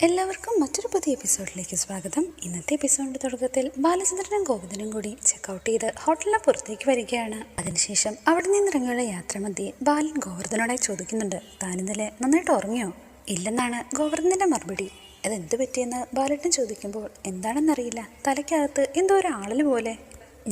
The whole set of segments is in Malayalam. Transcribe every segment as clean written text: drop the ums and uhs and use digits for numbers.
എല്ലാവർക്കും മറ്റൊരു പുതിയ എപ്പിസോഡിലേക്ക് സ്വാഗതം. ഇന്നത്തെ എപ്പിസോഡിന്റെ തുടക്കത്തിൽ ബാലചന്ദ്രനും ഗോവിന്ദനും കൂടി ചെക്കൗട്ട് ചെയ്ത് ഹോട്ടലിന് പുറത്തേക്ക് വരികയാണ്. അതിനുശേഷം അവിടെ നിന്നിറങ്ങിയുള്ള യാത്രാമധ്യേ ബാലൻ ഗോവർദ്ധനോടായി ചോദിക്കുന്നുണ്ട്, താൻ ഇന്നലെ നന്നായിട്ട് ഉറങ്ങിയോ? ഇല്ലെന്നാണ് ഗോവർദ്ധന്റെ മറുപടി. അതെന്തു പറ്റിയെന്ന് ബാലട്ടൻ ചോദിക്കുമ്പോൾ എന്താണെന്നറിയില്ല, തലയ്ക്കകത്ത് എന്തോ ഒരു ആളല് പോലെ.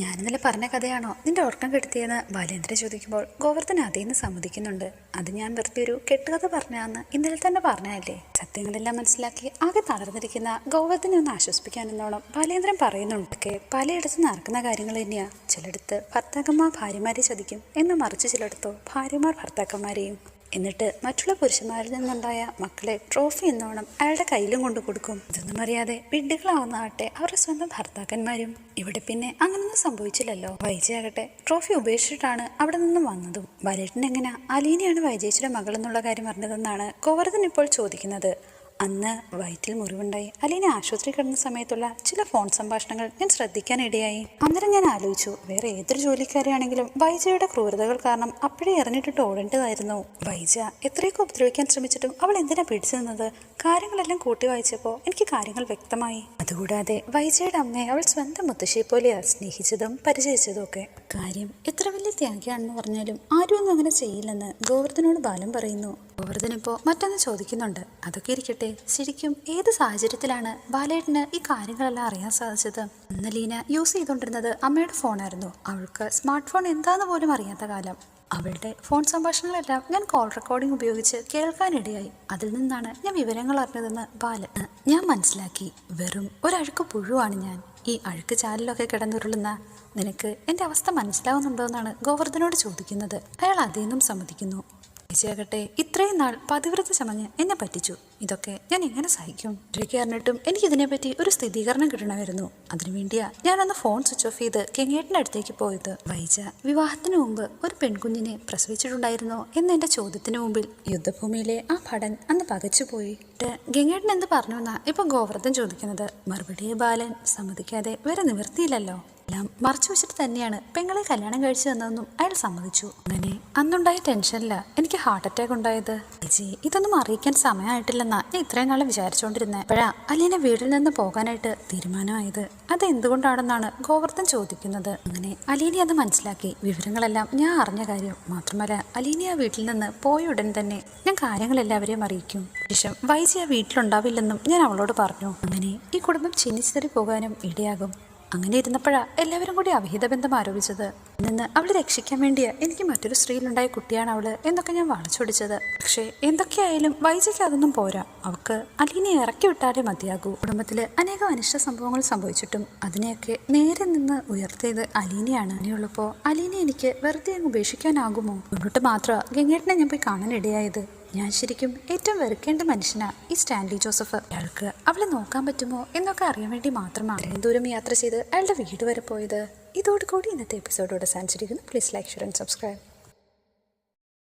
ഞാനിന്നലെ പറഞ്ഞ കഥയാണോ നിന്റെ ഉറക്കം കെടുത്തിയെന്ന് ബാലേന്ദ്രൻ ചോദിക്കുമ്പോൾ ഗോവർദ്ധൻ അതേന്ന് സമ്മതിക്കുന്നുണ്ട്. അത് ഞാൻ വെറുതെ ഒരു കെട്ടുകഥ പറഞ്ഞാന്ന് ഇന്നലെ തന്നെ പറഞ്ഞല്ലേ. സത്യങ്ങളെല്ലാം മനസ്സിലാക്കി ആകെ തളർന്നിരിക്കുന്ന ഗോവർദ്ധനെ ഒന്ന് ആശ്വസിപ്പിക്കാനെന്നോണം ബാലേന്ദ്രൻ പറയുന്നുണ്ടൊക്കെ പലയിടത്തും നടക്കുന്ന കാര്യങ്ങൾ തന്നെയാ. ചിലയിടത്ത് ഭർത്താക്കന്മാർ ഭാര്യമാരെ ചതിക്കും, എന്ന് മറിച്ച് ചിലയിടത്തോ ഭാര്യമാർ ഭർത്താക്കന്മാരെയും. എന്നിട്ട് മറ്റുള്ള പുരുഷന്മാരിൽ നിന്നുണ്ടായ മക്കളെ ട്രോഫി എന്നോണം അയാളുടെ കയ്യിലും കൊണ്ടു കൊടുക്കും. ഇതൊന്നും അറിയാതെ വിഡ്ഢികളാവുന്നതാട്ടെ അവരുടെ സ്വന്തം ഭർത്താക്കന്മാരും. ഇവിടെ പിന്നെ അങ്ങനൊന്നും സംഭവിച്ചില്ലല്ലോ. വൈജയാകട്ടെ ട്രോഫി ഉപേക്ഷിച്ചിട്ടാണ് അവിടെ നിന്നും വന്നതും. ബാലേട്ടൻ എങ്ങനെ അലീനയാണ് വൈജേച്ചിയുടെ മകളെന്നുള്ള കാര്യം അറിഞ്ഞതെന്നാണ് ഗോവർദ്ധൻ ഇപ്പോൾ ചോദിക്കുന്നത്. അന്ന് വയറ്റിൽ മുറിവുണ്ടായി അലീന ആശുപത്രി കിടന്ന സമയത്തുള്ള ചില ഫോൺ സംഭാഷണങ്ങൾ ഞാൻ ശ്രദ്ധിക്കാനിടയായി. അന്നേരം ഞാൻ ആലോചിച്ചു, വേറെ ഏതൊരു ജോലിക്കാരെയാണെങ്കിലും വൈജയുടെ ക്രൂരതകൾ കാരണം അപ്പോഴേ എറിഞ്ഞിട്ടിട്ട് ഓടേണ്ടതായിരുന്നു. വൈജ എത്രയൊക്കെ ഉപദ്രവിക്കാൻ ശ്രമിച്ചിട്ടും അവൾ എന്തിനാ പിടിച്ചു നിന്നത്? കാര്യങ്ങളെല്ലാം കൂട്ടി വായിച്ചപ്പോൾ എനിക്ക് കാര്യങ്ങൾ വ്യക്തമായി. അതുകൂടാതെ വൈജയുടെ അമ്മയെ അവൾ സ്വന്തം മുത്തശ്ശിയെ പോലെയാ സ്നേഹിച്ചതും പരിചയിച്ചതും ഒക്കെ. കാര്യം എത്ര വലിയ ത്യാഗിയാണെന്ന് പറഞ്ഞാലും ആരും ഒന്നും അങ്ങനെ ചെയ്യില്ലെന്ന് ഗോവർദ്ധനോട് ബാലൻ പറയുന്നു. ഗോവർദ്ധൻ ഇപ്പോൾ മറ്റൊന്ന് ചോദിക്കുന്നുണ്ട്. അതൊക്കെ ഇരിക്കട്ടെ, ശരിക്കും ഏത് സാഹചര്യത്തിലാണ് ബാലേട്ടന് ഈ കാര്യങ്ങളെല്ലാം അറിയാൻ സാധിച്ചത്? അന്ന് ലീന യൂസ് ചെയ്തുകൊണ്ടിരുന്നത് അമ്മയുടെ ഫോണായിരുന്നു. അവൾക്ക് സ്മാർട്ട് ഫോൺ എന്താന്ന് പോലും അറിയാത്ത കാലം. അവളുടെ ഫോൺ സംഭാഷണങ്ങളെല്ലാം ഞാൻ കോൾ റെക്കോർഡിംഗ് ഉപയോഗിച്ച് കേൾക്കാനിടയായി. അതിൽ നിന്നാണ് ഞാൻ വിവരങ്ങൾ അറിഞ്ഞതെന്ന് ബാലൻ ഞാൻ മനസ്സിലാക്കി. വെറും ഒരഴുക്ക് പുഴുവാണ് ഞാൻ. ഈ അഴുക്ക് ചാലിലൊക്കെ കിടന്നുരുളുന്ന നിനക്ക് എൻ്റെ അവസ്ഥ മനസ്സിലാവുന്നുണ്ടോ എന്നാണ് ഗോവർദ്ധനോട് ചോദിക്കുന്നത്. അയാൾ അതേന്നും സമ്മതിക്കുന്നു. വിജയാകട്ടെ ഇത്രയും നാൾ പതിവ്രത ചമഞ്ഞ് എന്നെ പറ്റിച്ചു. ഇതൊക്കെ ഞാൻ എങ്ങനെ സഹിക്കും? ഇടയ്ക്ക് അറിഞ്ഞിട്ടും എനിക്കിതിനെപ്പറ്റി ഒരു സ്ഥിരീകരണം കിട്ടണമായിരുന്നു. അതിനുവേണ്ടിയാ ഞാനന്ന് ഫോൺ സ്വിച്ച് ഓഫ് ചെയ്ത് ഗംഗേട്ടൻ്റെ അടുത്തേക്ക് പോയത്. വൈജ വിവാഹത്തിന് മുമ്പ് ഒരു പെൺകുഞ്ഞിനെ പ്രസവിച്ചിട്ടുണ്ടായിരുന്നോ എന്ന എൻ്റെ ചോദ്യത്തിന് മുമ്പിൽ യുദ്ധഭൂമിയിലെ ആ ഭടൻ അന്ന് പകച്ചുപോയി. ഗംഗേട്ടൻ എന്ത് പറഞ്ഞു എന്നാ ഇപ്പൊ ഗോവർദ്ധൻ ചോദിക്കുന്നത്. മറുപടിയെ ബാലൻ സമ്മതിക്കാതെ വേറെ നിവൃത്തിയില്ലല്ലോ. എല്ലാം മറച്ചു വെച്ചിട്ട് തന്നെയാണ് പെങ്ങളെ കല്യാണം കഴിച്ചു തന്നതെന്നും അയാൾ സമ്മതിച്ചു. അങ്ങനെ അന്നുണ്ടായ ടെൻഷനില്ല എനിക്ക് ഹാർട്ട് അറ്റാക്ക് ഉണ്ടായത്. ചേച്ചി ഇതൊന്നും അറിയിക്കാൻ സമയമായിട്ടില്ലെന്നാ ഞാൻ ഇത്രയും നാളെ വിചാരിച്ചുകൊണ്ടിരുന്നത്. അപ്പോഴാ അലീന വീട്ടിൽ നിന്ന് പോകാനായിട്ട് തീരുമാനമായത്. അത് എന്തുകൊണ്ടാണെന്നാണ് ഗോവർദ്ധൻ ചോദിക്കുന്നത്. അങ്ങനെ അലീന അത് മനസ്സിലാക്കി. വിവരങ്ങളെല്ലാം ഞാൻ അറിഞ്ഞ കാര്യം മാത്രമല്ല, അലീന ആ വീട്ടിൽ നിന്ന് പോയ ഉടൻ തന്നെ ഞാൻ കാര്യങ്ങളെല്ലാവരെയും അറിയിക്കും. ശേഷം വൈജി ആ വീട്ടിലുണ്ടാവില്ലെന്നും ഞാൻ അവളോട് പറഞ്ഞു. അങ്ങനെ ഈ കുടുംബം ചിന്നിച്ചിതറി പോകാനും ഇടയാകും. അങ്ങനെ ഇരുന്നപ്പോഴാ എല്ലാവരും കൂടി അവിഹിത ബന്ധം ആരോപിച്ചത്. നിന്ന് അവളെ രക്ഷിക്കാൻ വേണ്ടിയാ എനിക്ക് മറ്റൊരു സ്ത്രീയിലുണ്ടായ കുട്ടിയാണ് അവള് എന്നൊക്കെ ഞാൻ വളച്ചൊടിച്ചത്. പക്ഷേ എന്തൊക്കെയായാലും വൈജയ്ക്ക് അതൊന്നും പോരാ. അവൾക്ക് അലീനെ ഇറക്കി വിട്ടാലേ മതിയാകൂ. കുടുംബത്തില് അനേകം അനിഷ്ട സംഭവങ്ങൾ സംഭവിച്ചിട്ടും അതിനെയൊക്കെ നേരെ നിന്ന് ഉയർത്തിയത് അലീനയാണ്. അങ്ങനെയുള്ളപ്പോ അലീനെ എനിക്ക് വെറുതെ അങ്ങ് ഉപേക്ഷിക്കാനാകുമോ? മുന്നോട്ട് മാത്രമാ ഗംഗേട്ടനെ ഞാൻ പോയി കാണാനിടയായത്. ഞാൻ ശരിക്കും ഏറ്റവും വെറുക്കേണ്ട മനുഷ്യനാ ഈ സ്റ്റാൻലി ജോസഫ്. അയാൾക്ക് അവളെ നോക്കാൻ പറ്റുമോ എന്നൊക്കെ അറിയാൻ വേണ്ടി മാത്രമാണ് ഇത്രയും ദൂരം യാത്ര ചെയ്ത് അയാളുടെ വീട് വരെ പോയത്. ഇതോടുകൂടി ഇന്നത്തെ എപ്പിസോഡോടെ അവസാനിച്ചിരിക്കുന്നു. Please like, share and subscribe.